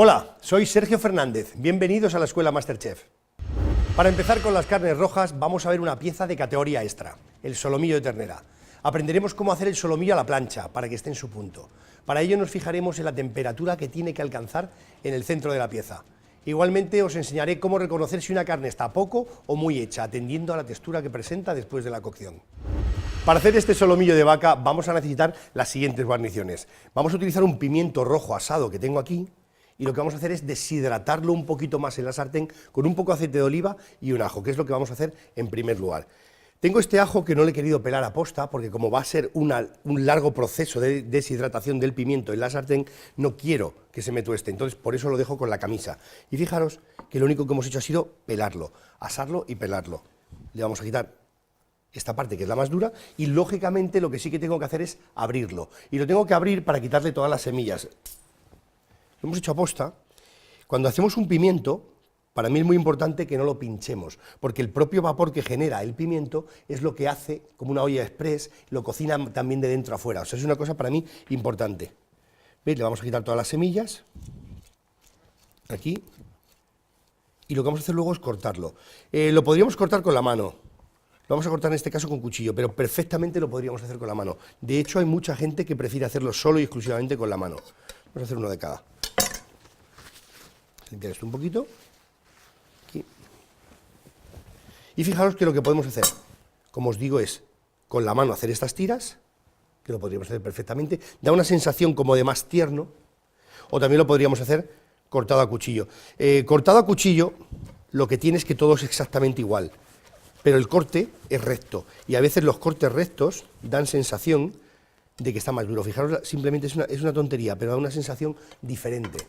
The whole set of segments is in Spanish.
Hola, soy Sergio Fernández, bienvenidos a la Escuela Masterchef. Para empezar con las carnes rojas vamos a ver una pieza de categoría extra, el solomillo de ternera. Aprenderemos cómo hacer el solomillo a la plancha para que esté en su punto. Para ello nos fijaremos en la temperatura que tiene que alcanzar en el centro de la pieza. Igualmente os enseñaré cómo reconocer si una carne está poco o muy hecha, atendiendo a la textura que presenta después de la cocción. Para hacer este solomillo de vaca vamos a necesitar las siguientes guarniciones. Vamos a utilizar un pimiento rojo asado que tengo aquí, y lo que vamos a hacer es deshidratarlo un poquito más en la sartén con un poco de aceite de oliva y un ajo, que es lo que vamos a hacer en primer lugar. Tengo este ajo que no le he querido pelar a posta, porque como va a ser un largo proceso de deshidratación del pimiento en la sartén, no quiero que se me tueste, entonces por eso lo dejo con la camisa. Y fijaros que lo único que hemos hecho ha sido pelarlo, asarlo y pelarlo. Le vamos a quitar esta parte que es la más dura y lógicamente lo que sí que tengo que hacer es abrirlo. Y lo tengo que abrir para quitarle todas las semillas. Lo hemos hecho a posta. Cuando hacemos un pimiento, para mí es muy importante que no lo pinchemos, porque el propio vapor que genera el pimiento es lo que hace, como una olla express, lo cocina también de dentro a afuera. O sea, es una cosa para mí importante. ¿Veis? Le vamos a quitar todas las semillas, aquí, y lo que vamos a hacer luego es cortarlo. Lo podríamos cortar con la mano, lo vamos a cortar en este caso con cuchillo, pero perfectamente lo podríamos hacer con la mano. De hecho, hay mucha gente que prefiere hacerlo solo y exclusivamente con la mano. Vamos a hacer uno de cada. Limpiar esto un poquito. Aquí. Y fijaros que lo que podemos hacer, como os digo, es con la mano hacer estas tiras, que lo podríamos hacer perfectamente, da una sensación como de más tierno, o también lo podríamos hacer cortado a cuchillo. Cortado a cuchillo, lo que tiene es que todo es exactamente igual, pero el corte es recto, y a veces los cortes rectos dan sensación de que está más duro. Fijaros, simplemente es una tontería, pero da una sensación diferente.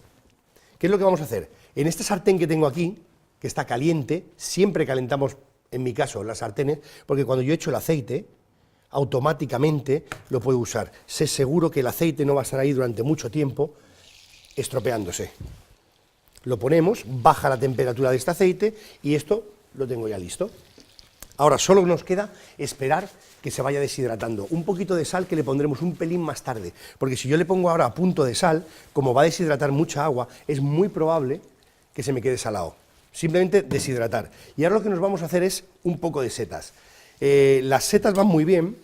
¿Qué es lo que vamos a hacer? En este sartén que tengo aquí, que está caliente, siempre calentamos, en mi caso, las sartenes, porque cuando yo echo el aceite, automáticamente lo puedo usar. Sé seguro que el aceite no va a estar ahí durante mucho tiempo estropeándose. Lo ponemos, baja la temperatura de este aceite y esto lo tengo ya listo. Ahora solo nos queda esperar que se vaya deshidratando. Un poquito de sal que le pondremos un pelín más tarde, porque si yo le pongo ahora a punto de sal, como va a deshidratar mucha agua, es muy probable que se me quede salado. Simplemente deshidratar. Y ahora lo que nos vamos a hacer es un poco de setas. Las setas van muy bien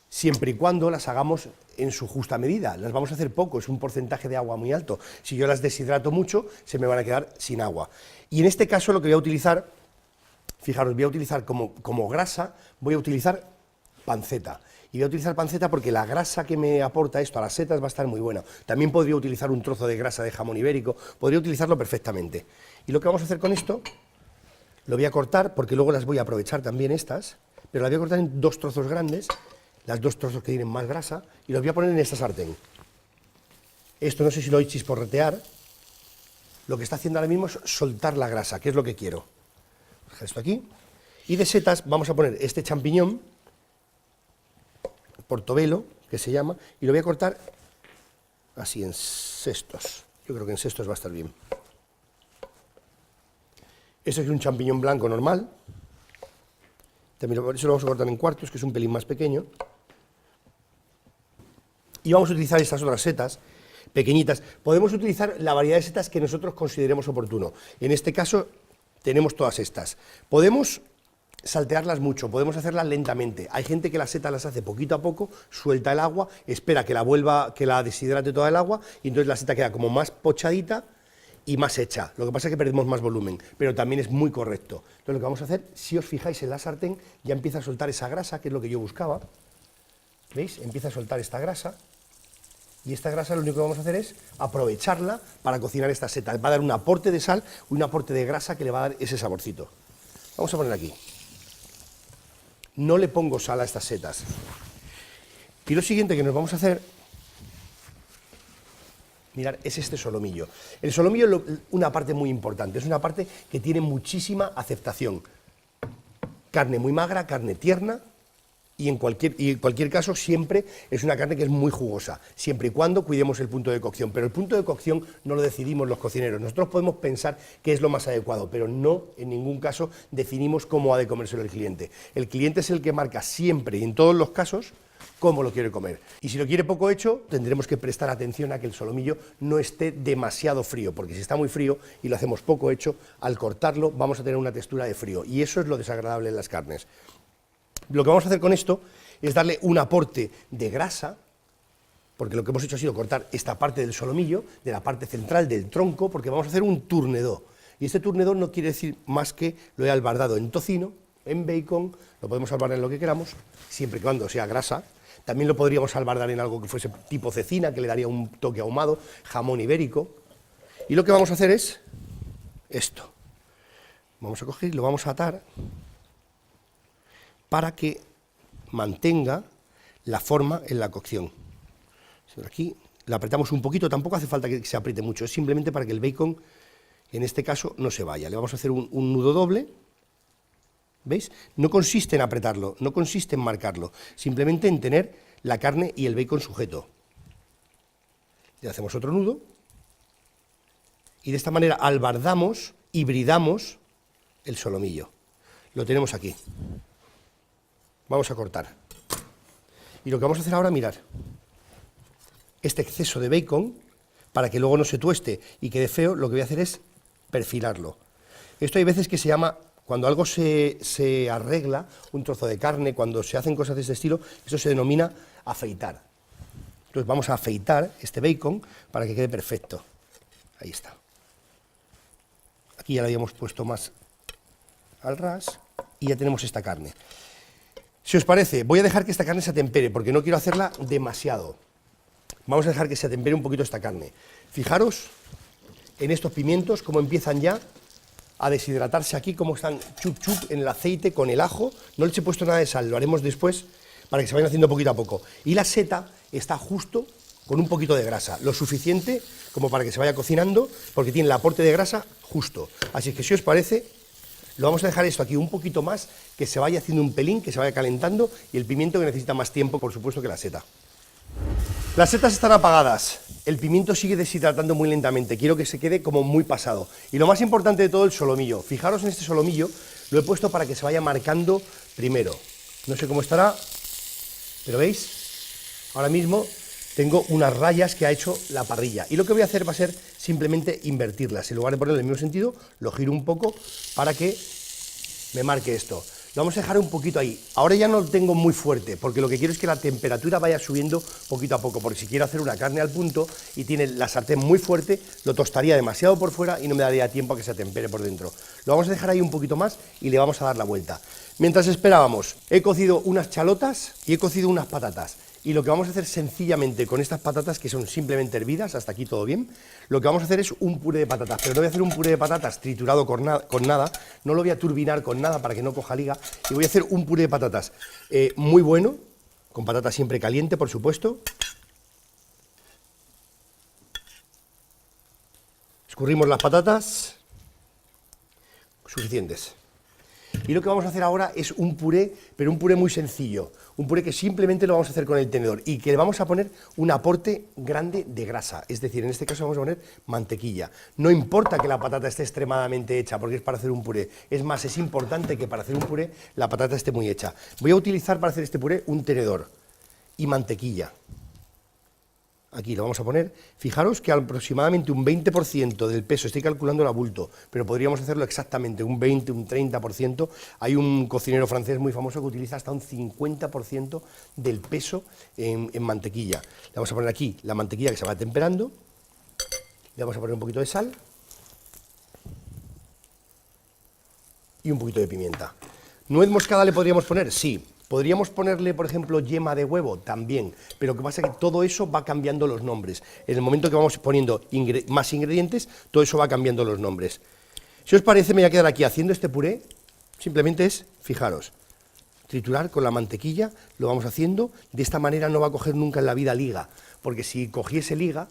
siempre y cuando las hagamos en su justa medida. Las vamos a hacer poco, es un porcentaje de agua muy alto. Si yo las deshidrato mucho, se me van a quedar sin agua. Y en este caso lo que voy a utilizar, fijaros, voy a utilizar como grasa, voy a utilizar panceta. Y voy a utilizar panceta porque la grasa que me aporta esto a las setas va a estar muy buena. También podría utilizar un trozo de grasa de jamón ibérico, podría utilizarlo perfectamente. Y lo que vamos a hacer con esto, lo voy a cortar, porque luego las voy a aprovechar también estas, pero las voy a cortar en dos trozos grandes, las dos trozos que tienen más grasa, y los voy a poner en esta sartén. Esto no sé si lo oís chisporretear, lo que está haciendo ahora mismo es soltar la grasa, que es lo que quiero. Dejar esto aquí. Y de setas vamos a poner este champiñón, portobelo, que se llama, y lo voy a cortar así en cestos. Yo creo que en cestos va a estar bien. Este es un champiñón blanco normal. También eso lo vamos a cortar en cuartos, que es un pelín más pequeño. Y vamos a utilizar estas otras setas pequeñitas. Podemos utilizar la variedad de setas que nosotros consideremos oportuno. En este caso tenemos todas estas. Podemos saltearlas mucho, podemos hacerlas lentamente. Hay gente que las setas las hace poquito a poco, suelta el agua, espera que la deshidrate toda el agua, y entonces la seta queda como más pochadita y más hecha. Lo que pasa es que perdemos más volumen, pero también es muy correcto. Entonces lo que vamos a hacer, si os fijáis en la sartén, ya empieza a soltar esa grasa, que es lo que yo buscaba. ¿Veis? Empieza a soltar esta grasa, y esta grasa lo único que vamos a hacer es aprovecharla para cocinar esta seta. Va a dar un aporte de sal y un aporte de grasa que le va a dar ese saborcito. Vamos a poner aquí. No le pongo sal a estas setas. Y lo siguiente que nos vamos a hacer, mirad, es este solomillo. El solomillo es una parte muy importante, es una parte que tiene muchísima aceptación. Carne muy magra, carne tierna, y en cualquier caso siempre es una carne que es muy jugosa, siempre y cuando cuidemos el punto de cocción. Pero el punto de cocción no lo decidimos los cocineros. Nosotros podemos pensar qué es lo más adecuado, pero no en ningún caso definimos cómo ha de comérselo el cliente. El cliente es el que marca siempre y en todos los casos cómo lo quiere comer. Y si lo quiere poco hecho, tendremos que prestar atención a que el solomillo no esté demasiado frío, porque si está muy frío y lo hacemos poco hecho, al cortarlo vamos a tener una textura de frío, y eso es lo desagradable en las carnes. Lo que vamos a hacer con esto es darle un aporte de grasa, porque lo que hemos hecho ha sido cortar esta parte del solomillo, de la parte central del tronco, porque vamos a hacer un tournedos. Y este tournedos no quiere decir más que lo he albardado en tocino, en bacon, lo podemos albardar en lo que queramos, siempre y cuando sea grasa. También lo podríamos albardar en algo que fuese tipo cecina, que le daría un toque ahumado, jamón ibérico. Y lo que vamos a hacer es esto. Vamos a coger y lo vamos a atar para que mantenga la forma en la cocción. Aquí la apretamos un poquito, tampoco hace falta que se apriete mucho, es simplemente para que el bacon, en este caso, no se vaya. Le vamos a hacer un nudo doble, ¿veis? No consiste en apretarlo, no consiste en marcarlo, simplemente en tener la carne y el bacon sujeto. Le hacemos otro nudo, y de esta manera albardamos, hibridamos el solomillo. Lo tenemos aquí. Vamos a cortar. Y lo que vamos a hacer ahora, mirad, este exceso de bacon, para que luego no se tueste y quede feo, lo que voy a hacer es perfilarlo. Esto hay veces que se llama, cuando algo se arregla, un trozo de carne, cuando se hacen cosas de este estilo, eso se denomina afeitar. Entonces vamos a afeitar este bacon para que quede perfecto. Ahí está. Aquí ya lo habíamos puesto más al ras y ya tenemos esta carne. Si os parece, voy a dejar que esta carne se atempere, porque no quiero hacerla demasiado. Vamos a dejar que se atempere un poquito esta carne. Fijaros en estos pimientos, cómo empiezan ya a deshidratarse aquí, cómo están chup chup en el aceite con el ajo. No les he puesto nada de sal, lo haremos después para que se vayan haciendo poquito a poco. Y la seta está justo con un poquito de grasa, lo suficiente como para que se vaya cocinando, porque tiene el aporte de grasa justo. Así que si os parece, lo vamos a dejar esto aquí un poquito más, que se vaya haciendo un pelín, que se vaya calentando, y el pimiento que necesita más tiempo, por supuesto, que la seta. Las setas están apagadas, el pimiento sigue deshidratando muy lentamente, quiero que se quede como muy pasado. Y lo más importante de todo, el solomillo. Fijaros en este solomillo, lo he puesto para que se vaya marcando primero. No sé cómo estará, pero ¿veis? Ahora mismo tengo unas rayas que ha hecho la parrilla. Y lo que voy a hacer va a ser simplemente invertirlas. En lugar de ponerlo en el mismo sentido, lo giro un poco para que me marque esto. Lo vamos a dejar un poquito ahí. Ahora ya no lo tengo muy fuerte, porque lo que quiero es que la temperatura vaya subiendo poquito a poco, porque si quiero hacer una carne al punto y tiene la sartén muy fuerte, lo tostaría demasiado por fuera y no me daría tiempo a que se atempere por dentro. Lo vamos a dejar ahí un poquito más y le vamos a dar la vuelta. Mientras esperábamos, he cocido unas chalotas y he cocido unas patatas. Y lo que vamos a hacer sencillamente con estas patatas, que son simplemente hervidas, hasta aquí todo bien, lo que vamos a hacer es un puré de patatas, pero no voy a hacer un puré de patatas triturado con nada, no lo voy a turbinar con nada para que no coja liga, y voy a hacer un puré de patatas muy bueno, con patata siempre caliente, por supuesto. Escurrimos las patatas, suficientes. Y lo que vamos a hacer ahora es un puré, pero un puré muy sencillo, un puré que simplemente lo vamos a hacer con el tenedor y que le vamos a poner un aporte grande de grasa, es decir, en este caso vamos a poner mantequilla. No importa que la patata esté extremadamente hecha, porque es para hacer un puré, es más, es importante que para hacer un puré la patata esté muy hecha. Voy a utilizar para hacer este puré un tenedor y mantequilla. Aquí lo vamos a poner. Fijaros que aproximadamente un 20% del peso, estoy calculando el abulto, pero podríamos hacerlo exactamente un 20, un 30%. Hay un cocinero francés muy famoso que utiliza hasta un 50% del peso en mantequilla. Le vamos a poner aquí la mantequilla que se va temperando, le vamos a poner un poquito de sal y un poquito de pimienta. ¿Nuez moscada le podríamos poner? Sí. Podríamos ponerle, por ejemplo, yema de huevo, también, pero lo que pasa es que todo eso va cambiando los nombres. En el momento que vamos poniendo más ingredientes, todo eso va cambiando los nombres. Si os parece, me voy a quedar aquí haciendo este puré, simplemente es, fijaros, triturar con la mantequilla, lo vamos haciendo, de esta manera no va a coger nunca en la vida liga, porque si cogiese liga,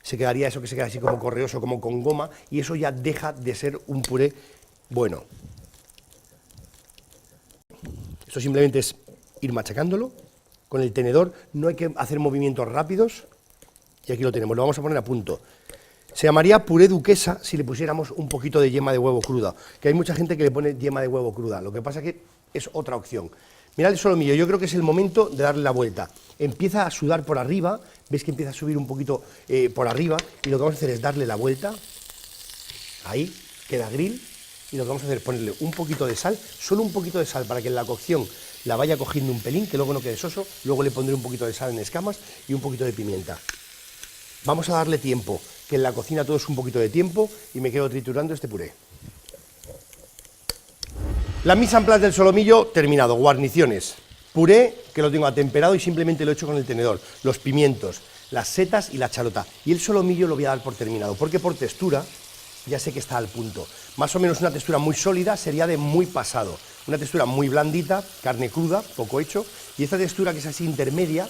se quedaría eso que se queda así como correoso, como con goma, y eso ya deja de ser un puré bueno. Esto simplemente es ir machacándolo con el tenedor, no hay que hacer movimientos rápidos, y aquí lo tenemos, lo vamos a poner a punto. Se llamaría puré duquesa si le pusiéramos un poquito de yema de huevo cruda, que hay mucha gente que le pone yema de huevo cruda, lo que pasa es que es otra opción. Mirad el solomillo, yo creo que es el momento de darle la vuelta. Empieza a sudar por arriba, veis que empieza a subir un poquito por arriba, y lo que vamos a hacer es darle la vuelta, ahí, queda grill, y lo que vamos a hacer es ponerle un poquito de sal, solo un poquito de sal, para que en la cocción la vaya cogiendo un pelín, que luego no quede soso, luego le pondré un poquito de sal en escamas y un poquito de pimienta. Vamos a darle tiempo, que en la cocina todo es un poquito de tiempo, y me quedo triturando este puré. La mise en place del solomillo terminado, guarniciones. Puré, que lo tengo atemperado y simplemente lo he hecho con el tenedor. Los pimientos, las setas y la charota. Y el solomillo lo voy a dar por terminado, porque por textura ya sé que está al punto. Más o menos una textura muy sólida sería de muy pasado. Una textura muy blandita, carne cruda, poco hecho. Y esta textura que es así intermedia,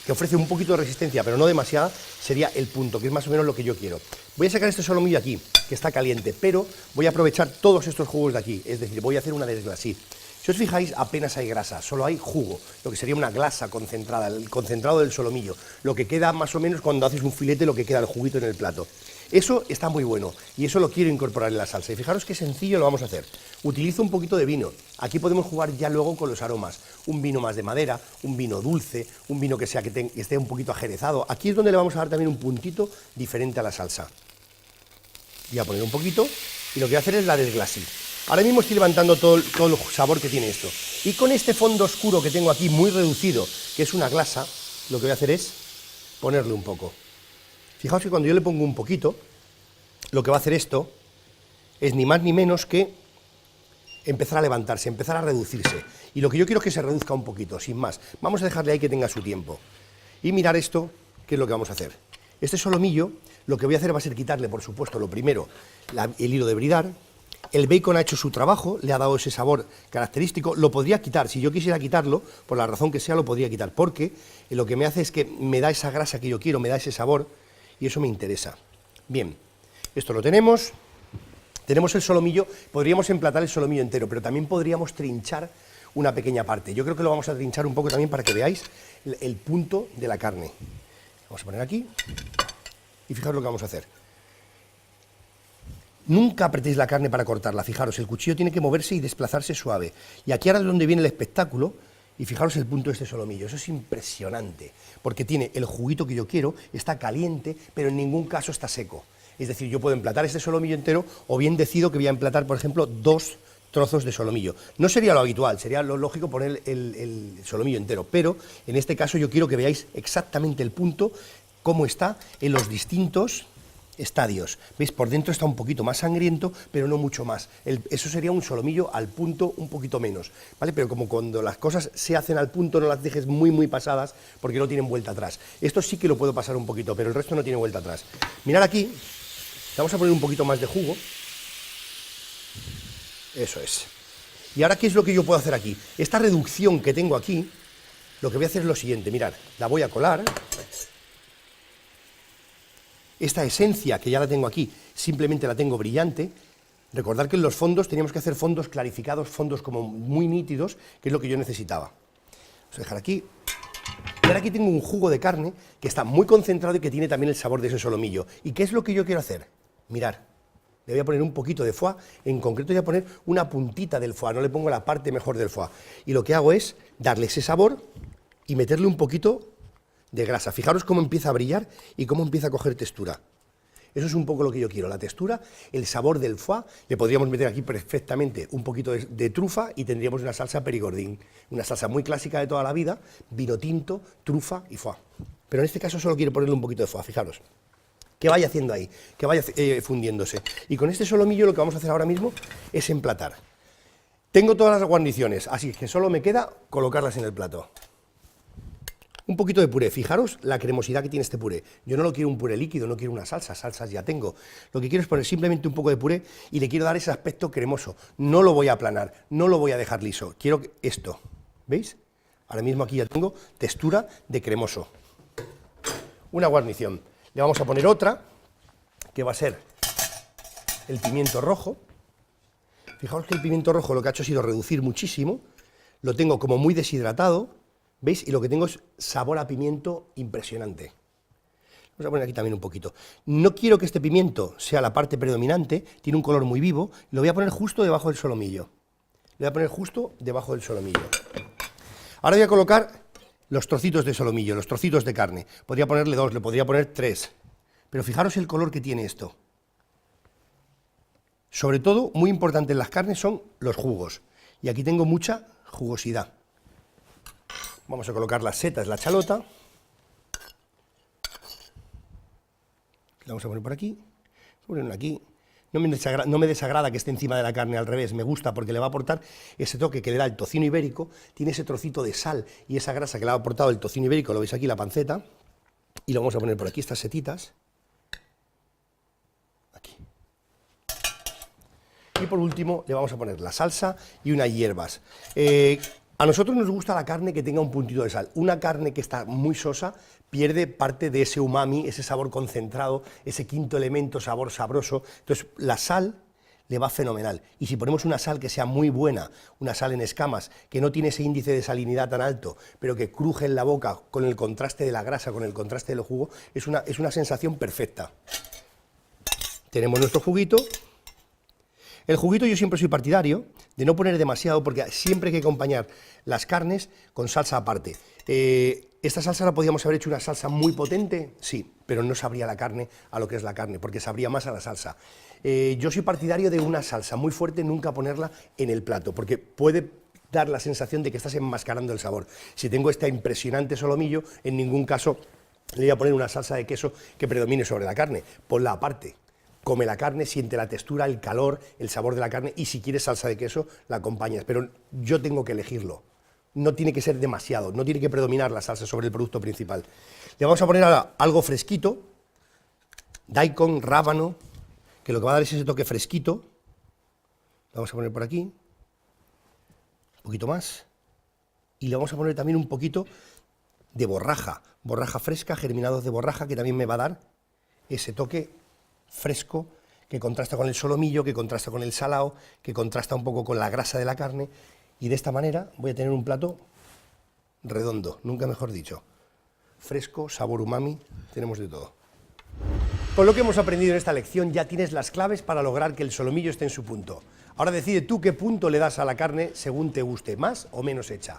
que ofrece un poquito de resistencia, pero no demasiada, sería el punto, que es más o menos lo que yo quiero. Voy a sacar este solomillo aquí, que está caliente, pero voy a aprovechar todos estos jugos de aquí, es decir, voy a hacer una desglasí. Si os fijáis, apenas hay grasa, solo hay jugo, lo que sería una glasa concentrada, el concentrado del solomillo, lo que queda más o menos cuando haces un filete, lo que queda el juguito en el plato. Eso está muy bueno y eso lo quiero incorporar en la salsa. Y fijaros qué sencillo lo vamos a hacer. Utilizo un poquito de vino. Aquí podemos jugar ya luego con los aromas. Un vino más de madera, un vino dulce, un vino que esté un poquito ajerezado. Aquí es donde le vamos a dar también un puntito diferente a la salsa. Voy a poner un poquito y lo que voy a hacer es la desglasí. Ahora mismo estoy levantando todo el sabor que tiene esto. Y con este fondo oscuro que tengo aquí muy reducido, que es una glasa, lo que voy a hacer es ponerle un poco. Fijaos que cuando yo le pongo un poquito, lo que va a hacer esto es ni más ni menos que empezar a levantarse, empezar a reducirse. Y lo que yo quiero es que se reduzca un poquito, sin más. Vamos a dejarle ahí que tenga su tiempo. Y mirar esto, ¿qué es lo que vamos a hacer? Este solomillo, lo que voy a hacer va a ser quitarle, por supuesto, lo primero, el hilo de bridar. El bacon ha hecho su trabajo, le ha dado ese sabor característico. Lo podría quitar, si yo quisiera quitarlo, por la razón que sea, lo podría quitar, porque lo que me hace es que me da esa grasa que yo quiero, me da ese sabor, y eso me interesa. Bien, esto lo tenemos. Tenemos el solomillo, podríamos emplatar el solomillo entero, pero también podríamos trinchar una pequeña parte. Yo creo que lo vamos a trinchar un poco también para que veáis el punto de la carne. Vamos a poner aquí, y fijaros lo que vamos a hacer. Nunca apretéis la carne para cortarla, fijaros, el cuchillo tiene que moverse y desplazarse suave. Y aquí ahora es donde viene el espectáculo, y fijaros el punto de este solomillo, eso es impresionante, porque tiene el juguito que yo quiero, está caliente, pero en ningún caso está seco. Es decir, yo puedo emplatar este solomillo entero, o bien decido que voy a emplatar, por ejemplo, 2 trozos de solomillo. No sería lo habitual, sería lo lógico poner el solomillo entero, pero en este caso yo quiero que veáis exactamente el punto, cómo está en los distintos estadios. ¿Veis? Por dentro está un poquito más sangriento, pero no mucho más. Eso sería un solomillo al punto un poquito menos, ¿vale? Pero como cuando las cosas se hacen al punto, no las dejes muy pasadas, porque no tienen vuelta atrás. Esto sí que lo puedo pasar un poquito, pero el resto no tiene vuelta atrás. Mirad aquí, vamos a poner un poquito más de jugo. Eso es. Y ahora, ¿qué es lo que yo puedo hacer aquí? Esta reducción que tengo aquí, lo que voy a hacer es lo siguiente, mirad, la voy a colar. Esta esencia, que ya la tengo aquí, simplemente la tengo brillante. Recordad que en los fondos teníamos que hacer fondos clarificados, fondos como muy nítidos, que es lo que yo necesitaba. Vamos a dejar aquí. Y ahora aquí tengo un jugo de carne que está muy concentrado y que tiene también el sabor de ese solomillo. ¿Y qué es lo que yo quiero hacer? Mirad, le voy a poner un poquito de foie, en concreto voy a poner una puntita del foie, no le pongo la parte mejor del foie. Y lo que hago es darle ese sabor y meterle un poquito de grasa. Fijaros cómo empieza a brillar y cómo empieza a coger textura. Eso es un poco lo que yo quiero, la textura, el sabor del foie. Le podríamos meter aquí perfectamente un poquito de trufa y tendríamos una salsa perigordín, una salsa muy clásica de toda la vida, vino tinto, trufa y foie. Pero en este caso solo quiero ponerle un poquito de foie, fijaros. Que vaya haciendo ahí, que vaya fundiéndose. Y con este solomillo lo que vamos a hacer ahora mismo es emplatar. Tengo todas las guarniciones, así que solo me queda colocarlas en el plato. Un poquito de puré, fijaros la cremosidad que tiene este puré. Yo no lo quiero un puré líquido, no quiero una salsa, salsas ya tengo. Lo que quiero es poner simplemente un poco de puré y le quiero dar ese aspecto cremoso. No lo voy a aplanar, no lo voy a dejar liso, quiero esto, ¿veis? Ahora mismo aquí ya tengo textura de cremoso. Una guarnición. Le vamos a poner otra, que va a ser el pimiento rojo. Fijaos que el pimiento rojo lo que ha hecho ha sido reducir muchísimo, lo tengo como muy deshidratado, ¿veis? Y lo que tengo es sabor a pimiento impresionante. Vamos a poner aquí también un poquito. No quiero que este pimiento sea la parte predominante, tiene un color muy vivo, lo voy a poner justo debajo del solomillo. Lo voy a poner justo debajo del solomillo. Ahora voy a colocar los trocitos de solomillo, los trocitos de carne. Podría ponerle 2, le podría poner 3. Pero fijaros el color que tiene esto. Sobre todo, muy importante en las carnes son los jugos. Y aquí tengo mucha jugosidad. Vamos a colocar las setas, la chalota. La vamos a poner por aquí. Voy a poner una aquí. No me desagrada que esté encima de la carne, al revés, me gusta porque le va a aportar ese toque que le da el tocino ibérico, tiene ese trocito de sal y esa grasa que le ha aportado el tocino ibérico, lo veis aquí, la panceta, y lo vamos a poner por aquí, estas setitas, aquí. Y por último le vamos a poner la salsa y unas hierbas. A nosotros nos gusta la carne que tenga un puntito de sal. Una carne que está muy sosa pierde parte de ese umami, ese sabor concentrado, ese quinto elemento, sabor sabroso. Entonces la sal le va fenomenal. Y si ponemos una sal que sea muy buena, una sal en escamas, que no tiene ese índice de salinidad tan alto, pero que cruje en la boca con el contraste de la grasa, con el contraste del jugo, es una sensación perfecta. Tenemos nuestro juguito. El juguito yo siempre soy partidario de no poner demasiado porque siempre hay que acompañar las carnes con salsa aparte. ¿Esta salsa la podíamos haber hecho una salsa muy potente? Sí, pero no sabría la carne a lo que es la carne, porque sabría más a la salsa. Yo soy partidario de una salsa muy fuerte, nunca ponerla en el plato, porque puede dar la sensación de que estás enmascarando el sabor. Si tengo este impresionante solomillo, en ningún caso le voy a poner una salsa de queso que predomine sobre la carne, ponla aparte. Come la carne, siente la textura, el calor, el sabor de la carne y si quieres salsa de queso la acompañas, pero yo tengo que elegirlo, no tiene que ser demasiado, no tiene que predominar la salsa sobre el producto principal. Le vamos a poner ahora algo fresquito, daikon, rábano, que lo que va a dar es ese toque fresquito, lo vamos a poner por aquí, un poquito más, y le vamos a poner también un poquito de borraja fresca, germinados de borraja, que también me va a dar ese toque fresco, que contrasta con el solomillo, que contrasta con el salao, que contrasta un poco con la grasa de la carne, y de esta manera voy a tener un plato redondo, nunca mejor dicho. Fresco, sabor umami, tenemos de todo. Con lo que hemos aprendido en esta lección ya tienes las claves para lograr que el solomillo esté en su punto. Ahora decide tú qué punto le das a la carne según te guste, más o menos hecha.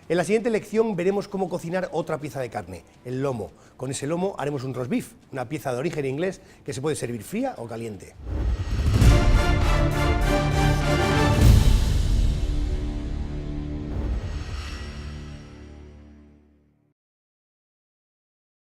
En la siguiente lección veremos cómo cocinar otra pieza de carne, el lomo. Con ese lomo haremos un roast beef, una pieza de origen inglés que se puede servir fría o caliente.